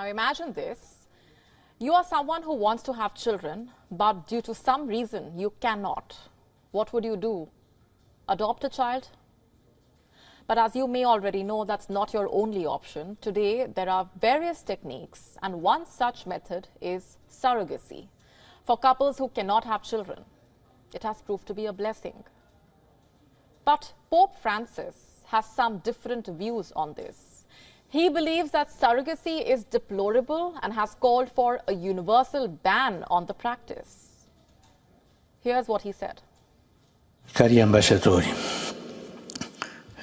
Now imagine this. You are someone who wants to have children, but due to some reason you cannot. What would you do? Adopt a child? But as you may already know, that's not your only option. Today, there are various techniques, and one such method is surrogacy. For couples who cannot have children, it has proved to be a blessing. But Pope Francis has some different views on this. He believes that surrogacy is deplorable and has called for a universal ban on the practice. Here's what he said. Cari ambasciatori,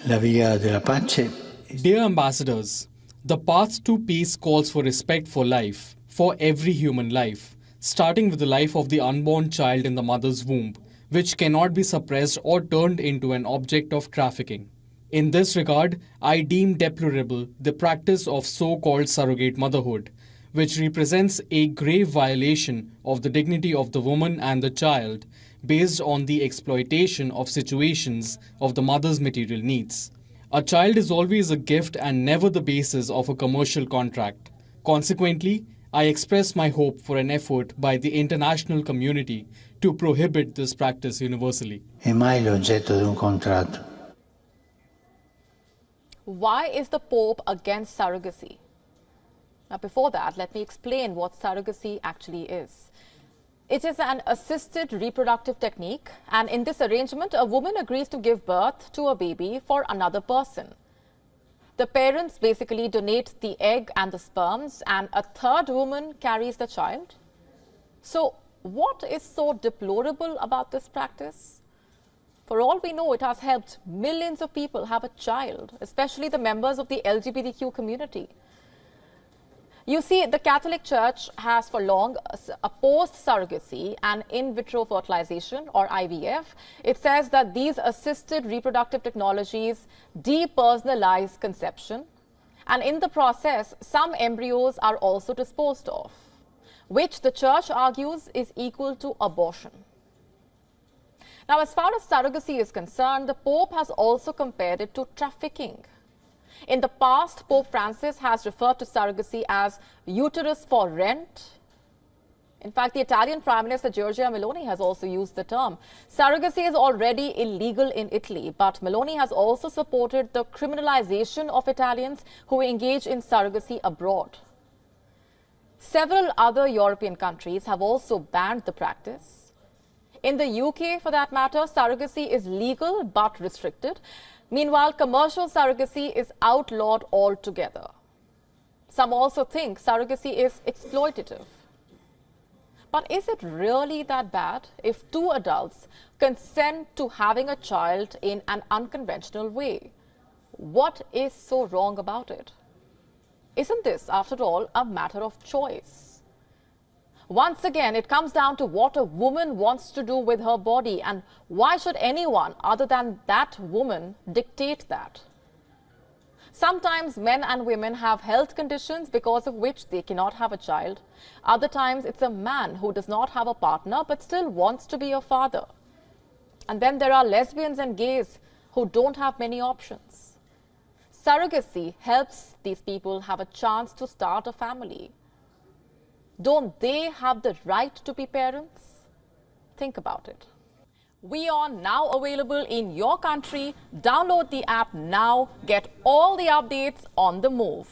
la via della pace. Dear ambassadors, the path to peace calls for respect for life, for every human life, starting with the life of the unborn child in the mother's womb, which cannot be suppressed or turned into an object of trafficking. In this regard, I deem deplorable the practice of so-called surrogate motherhood, which represents a grave violation of the dignity of the woman and the child, based on the exploitation of situations of the mother's material needs. A child is always a gift and never the basis of a commercial contract. Consequently, I express my hope for an effort by the international community to prohibit this practice universally. È mai l'oggetto di un contratto. Why is the Pope against surrogacy? Now, before that, let me explain what surrogacy actually is. It is an assisted reproductive technique, and in this arrangement, a woman agrees to give birth to a baby for another person. The parents basically donate the egg and the sperms, and a third woman carries the child. So, what is so deplorable about this practice? For all we know, it has helped millions of people have a child, especially the members of the LGBTQ community. You see, the Catholic Church has for long opposed surrogacy and in vitro fertilization, or IVF. It says that these assisted reproductive technologies depersonalize conception, and in the process, some embryos are also disposed of, which the Church argues is equal to abortion. Now, as far as surrogacy is concerned, the Pope has also compared it to trafficking. In the past, Pope Francis has referred to surrogacy as uterus for rent. In fact, the Italian Prime Minister Giorgia Meloni has also used the term. Surrogacy is already illegal in Italy, but Meloni has also supported the criminalization of Italians who engage in surrogacy abroad. Several other European countries have also banned the practice. In the UK, for that matter, surrogacy is legal but restricted. Meanwhile, commercial surrogacy is outlawed altogether. Some also think surrogacy is exploitative. But is it really that bad if two adults consent to having a child in an unconventional way? What is so wrong about it? Isn't this, after all, a matter of choice? Once again, it comes down to what a woman wants to do with her body, and why should anyone other than that woman dictate that? Sometimes men and women have health conditions because of which they cannot have a child. Other times it's a man who does not have a partner but still wants to be a father. And then there are lesbians and gays who don't have many options. Surrogacy helps these people have a chance to start a family. Don't they have the right to be parents? Think about it. WION now available in your country. Download the app now. Get all the updates on the move.